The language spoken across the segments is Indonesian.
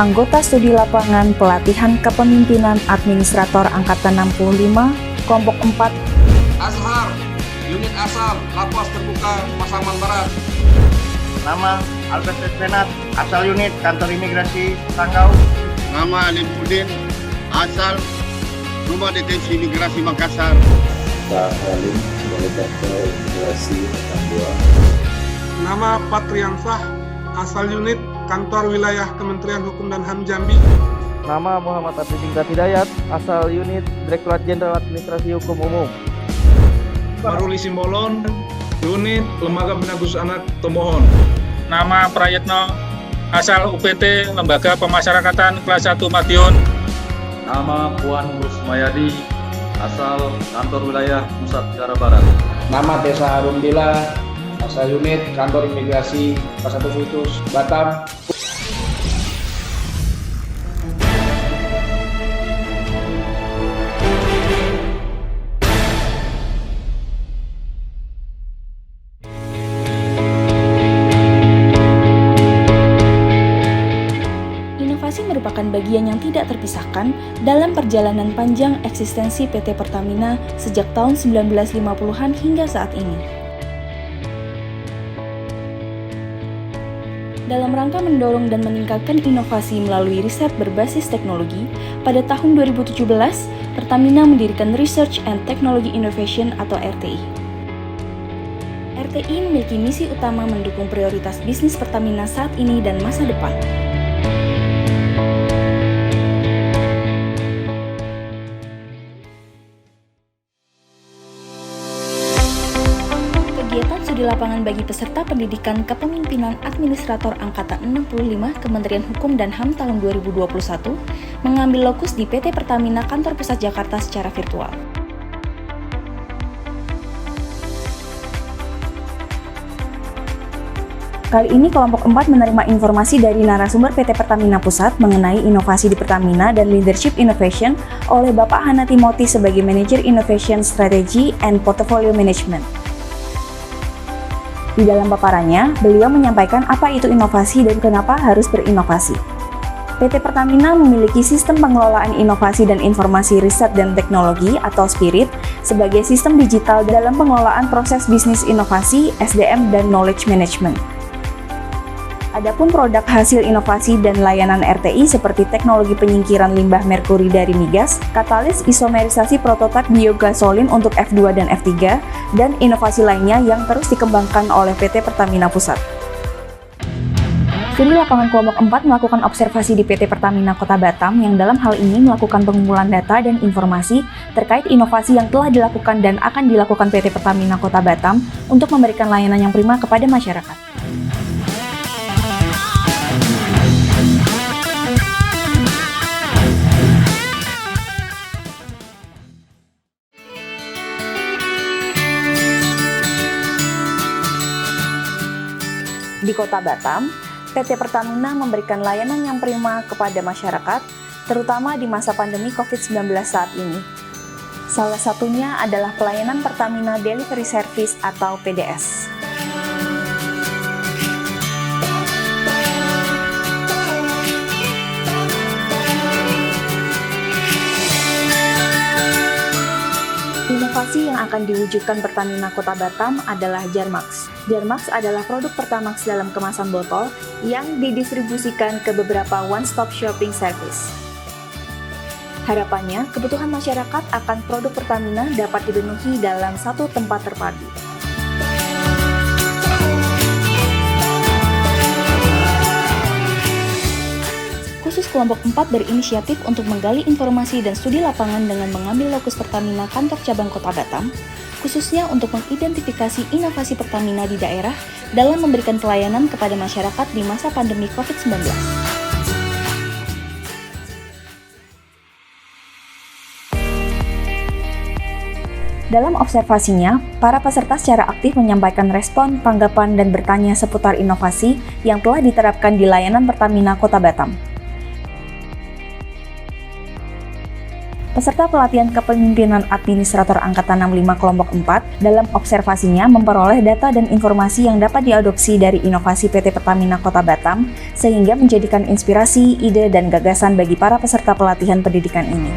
anggota studi lapangan pelatihan kepemimpinan administrator Angkatan 65, kelompok 4. Azhar, unit asal, lapas terbuka, Pasaman Barat. Nama Albert Senat, asal unit kantor imigrasi Sanggau. Nama Alimuddin, asal rumah detensi imigrasi Makassar. Pak Halim, dari kantor imigrasi Tambua. Nama Patriansah, asal unit kantor wilayah Kementerian Hukum dan HAM Jambi. Nama Muhammad Abdi Tingkat Hidayat, asal unit Direktorat Jenderal Administrasi Hukum Umum. Maruli Simbolon, unit Lembaga Pembinaan Khusus Anak Tomohon. Nama Prayetno, asal UPT Lembaga Pemasyarakatan kelas 1 Madiun. Nama Puan Rusmayadi, asal kantor wilayah Pusat Negara Barat. Nama Desa Harundila, asal unit kantor imigrasi kelas 1 Khusus Batam. Inovasi merupakan bagian yang tidak terpisahkan dalam perjalanan panjang eksistensi PT Pertamina sejak tahun 1950-an hingga saat ini. Dalam rangka mendorong dan meningkatkan inovasi melalui riset berbasis teknologi, pada tahun 2017, Pertamina mendirikan Research and Technology Innovation atau RTI. RTI memiliki misi utama mendukung prioritas bisnis Pertamina saat ini dan masa depan. Kegiatan studi lapangan bagi peserta pendidikan kepemimpinan administrator Angkatan 65 Kementerian Hukum dan HAM tahun 2021 mengambil lokus di PT Pertamina Kantor Pusat Jakarta secara virtual. Kali ini kelompok 4 menerima informasi dari narasumber PT Pertamina Pusat mengenai inovasi di Pertamina dan Leadership Innovation oleh Bapak Hana Timothy sebagai Manager Innovation Strategy and Portfolio Management. Di dalam paparannya, beliau menyampaikan apa itu inovasi dan kenapa harus berinovasi. PT Pertamina memiliki sistem pengelolaan inovasi dan informasi riset dan teknologi atau SPIRIT sebagai sistem digital dalam pengelolaan proses bisnis inovasi, SDM, dan knowledge management. Adapun produk hasil inovasi dan layanan RTI seperti teknologi penyingkiran limbah merkuri dari migas, katalis isomerisasi prototip biogasolin untuk F2 dan F3, dan inovasi lainnya yang terus dikembangkan oleh PT Pertamina Pusat. Studi lapangan kelompok 4 melakukan observasi di PT Pertamina Kota Batam yang dalam hal ini melakukan pengumpulan data dan informasi terkait inovasi yang telah dilakukan dan akan dilakukan PT Pertamina Kota Batam untuk memberikan layanan yang prima kepada masyarakat. Di Kota Batam, PT Pertamina memberikan layanan yang prima kepada masyarakat, terutama di masa pandemi COVID-19 saat ini. Salah satunya adalah pelayanan Pertamina Delivery Service atau PDS. Inovasi yang akan diwujudkan Pertamina Kota Batam adalah Jarmax. Jarmax adalah produk Pertamax dalam kemasan botol yang didistribusikan ke beberapa one-stop shopping service. Harapannya, kebutuhan masyarakat akan produk Pertamina dapat dipenuhi dalam satu tempat terpadu. Khusus kelompok 4 berinisiatif untuk menggali informasi dan studi lapangan dengan mengambil lokus Pertamina kantor cabang Kota Batam, khususnya untuk mengidentifikasi inovasi Pertamina di daerah dalam memberikan pelayanan kepada masyarakat di masa pandemi COVID-19. Dalam observasinya, para peserta secara aktif menyampaikan respon, tanggapan, dan bertanya seputar inovasi yang telah diterapkan di layanan Pertamina Kota Batam. Peserta pelatihan kepemimpinan administrator Angkatan 65 Kelompok 4 dalam observasinya memperoleh data dan informasi yang dapat diadopsi dari inovasi PT Pertamina Kota Batam sehingga menjadikan inspirasi, ide, dan gagasan bagi para peserta pelatihan pendidikan ini.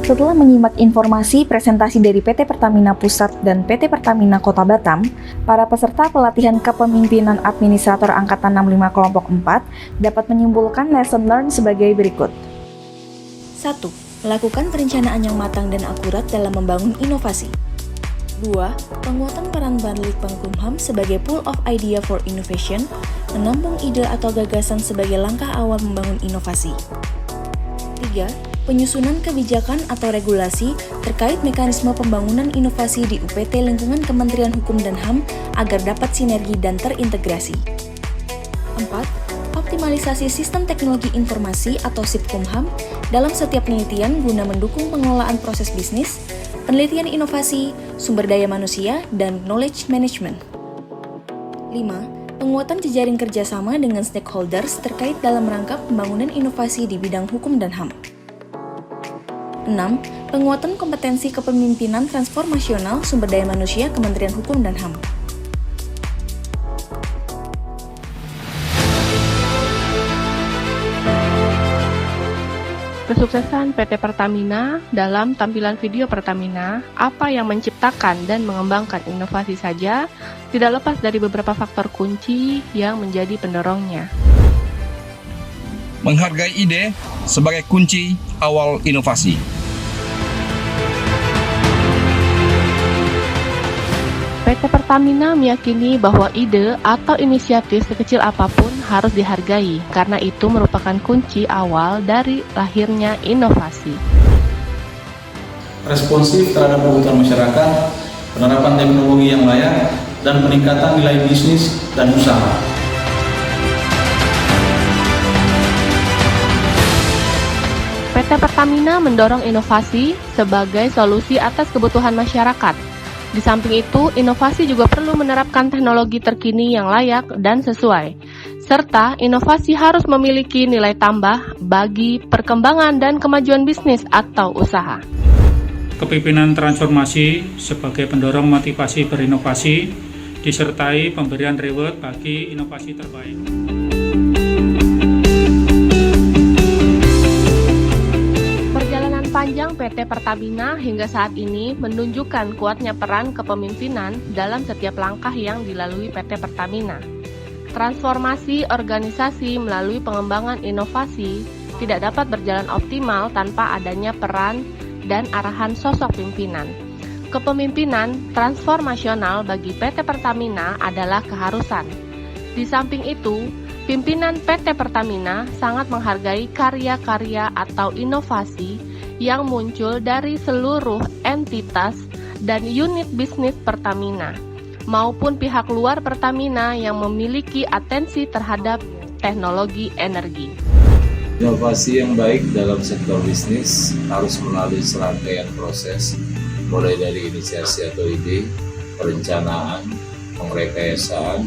Setelah menyimak informasi presentasi dari PT Pertamina Pusat dan PT Pertamina Kota Batam, para peserta pelatihan kepemimpinan administrator Angkatan 65 Kelompok 4 dapat menyimpulkan lesson learned sebagai berikut. 1. Melakukan perencanaan yang matang dan akurat dalam membangun inovasi. 2. Penguatan peran Badan Litbang sebagai pool of idea for innovation, menampung ide atau gagasan sebagai langkah awal membangun inovasi. 3. Penyusunan kebijakan atau regulasi terkait mekanisme pembangunan inovasi di UPT lingkungan Kementerian Hukum dan HAM agar dapat sinergi dan terintegrasi. 4. Optimalisasi sistem teknologi informasi atau SIPKUMHAM dalam setiap penelitian guna mendukung pengelolaan proses bisnis, penelitian inovasi, sumber daya manusia, dan knowledge management. 5. Penguatan jejaring kerjasama dengan stakeholders terkait dalam rangka pembangunan inovasi di bidang hukum dan HAM. 6. Penguatan kompetensi kepemimpinan transformasional sumber daya manusia Kementerian Hukum dan HAM. Kesuksesan PT Pertamina dalam tampilan video Pertamina, apa yang menciptakan dan mengembangkan inovasi saja, tidak lepas dari beberapa faktor kunci yang menjadi pendorongnya. Menghargai ide sebagai kunci awal inovasi. PT Pertamina meyakini bahwa ide atau inisiatif sekecil apapun harus dihargai, karena itu merupakan kunci awal dari lahirnya inovasi. Responsif terhadap kebutuhan masyarakat, penerapan teknologi yang layak, dan peningkatan nilai bisnis dan usaha. PT Pertamina mendorong inovasi sebagai solusi atas kebutuhan masyarakat. Di samping itu, inovasi juga perlu menerapkan teknologi terkini yang layak dan sesuai, serta inovasi harus memiliki nilai tambah bagi perkembangan dan kemajuan bisnis atau usaha. Kepemimpinan transformasi sebagai pendorong motivasi berinovasi, disertai pemberian reward bagi inovasi terbaik. Panjang PT Pertamina hingga saat ini menunjukkan kuatnya peran kepemimpinan dalam setiap langkah yang dilalui PT Pertamina. Transformasi organisasi melalui pengembangan inovasi tidak dapat berjalan optimal tanpa adanya peran dan arahan sosok pimpinan. Kepemimpinan transformasional bagi PT Pertamina adalah keharusan. Di samping itu, pimpinan PT Pertamina sangat menghargai karya-karya atau inovasi yang muncul dari seluruh entitas dan unit bisnis Pertamina, maupun pihak luar Pertamina yang memiliki atensi terhadap teknologi energi. Inovasi yang baik dalam sektor bisnis harus melalui serangkaian proses, mulai dari inisiasi atau ide, perencanaan, pengrekayasaan,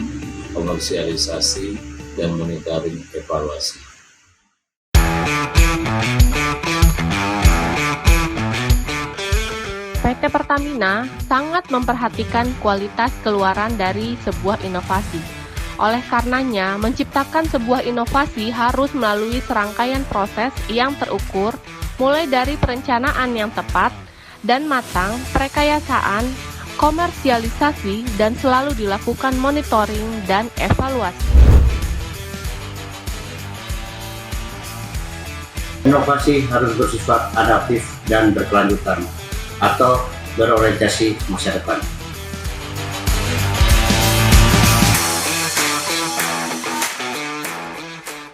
komersialisasi, dan monitoring evaluasi. PT Pertamina sangat memperhatikan kualitas keluaran dari sebuah inovasi. Oleh karenanya, menciptakan sebuah inovasi harus melalui serangkaian proses yang terukur, mulai dari perencanaan yang tepat dan matang, perekayasaan, komersialisasi, dan selalu dilakukan monitoring dan evaluasi. Inovasi harus bersifat adaptif dan berkelanjutan, atau berorientasi masa depan.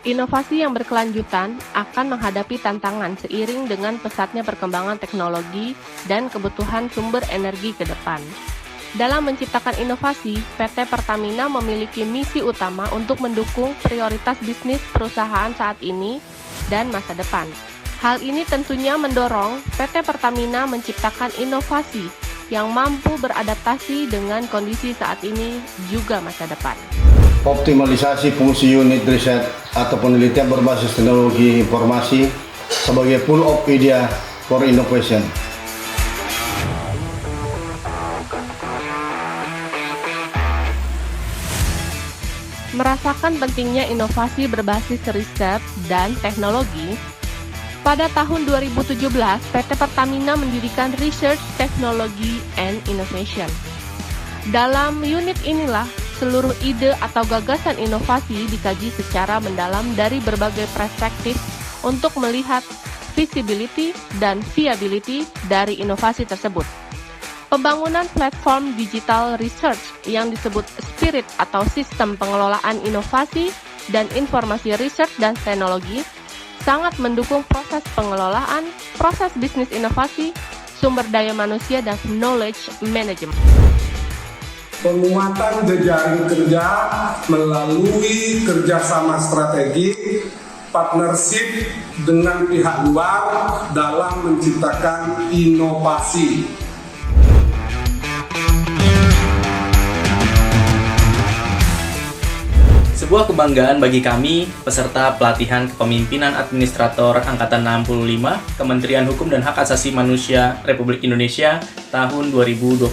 Inovasi yang berkelanjutan akan menghadapi tantangan seiring dengan pesatnya perkembangan teknologi dan kebutuhan sumber energi ke depan. Dalam menciptakan inovasi, PT Pertamina memiliki misi utama untuk mendukung prioritas bisnis perusahaan saat ini dan masa depan. Hal ini tentunya mendorong PT Pertamina menciptakan inovasi yang mampu beradaptasi dengan kondisi saat ini juga masa depan. Optimalisasi fungsi unit riset atau penelitian berbasis teknologi informasi sebagai pool of idea for innovation. Merasakan pentingnya inovasi berbasis riset dan teknologi, pada tahun 2017 PT Pertamina mendirikan Research, Technology, and Innovation. Dalam unit inilah seluruh ide atau gagasan inovasi dikaji secara mendalam dari berbagai perspektif untuk melihat feasibility dan viability dari inovasi tersebut. Pembangunan platform digital research yang disebut SPIRIT atau Sistem Pengelolaan Inovasi dan Informasi Riset dan Teknologi sangat mendukung proses pengelolaan, proses bisnis inovasi, sumber daya manusia, dan knowledge management. Penguatan jejaring kerja melalui kerjasama strategik, partnership dengan pihak luar dalam menciptakan inovasi. Sebuah kebanggaan bagi kami, peserta pelatihan kepemimpinan administrator Angkatan 65 Kementerian Hukum dan Hak Asasi Manusia Republik Indonesia tahun 2021.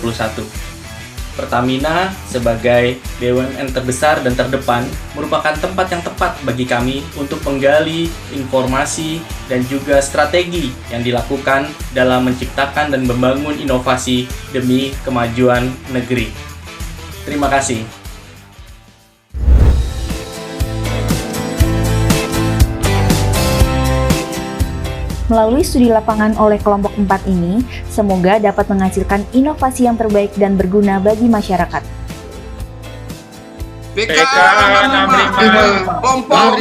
Pertamina sebagai BUMN terbesar dan terdepan merupakan tempat yang tepat bagi kami untuk menggali informasi dan juga strategi yang dilakukan dalam menciptakan dan membangun inovasi demi kemajuan negeri. Terima kasih. Melalui studi lapangan oleh kelompok 4 ini, semoga dapat menghasilkan inovasi yang terbaik dan berguna bagi masyarakat. PK 65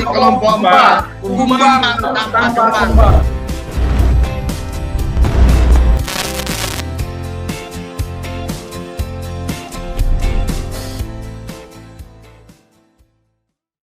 kelompok 4 Kumbang tanpa tempat.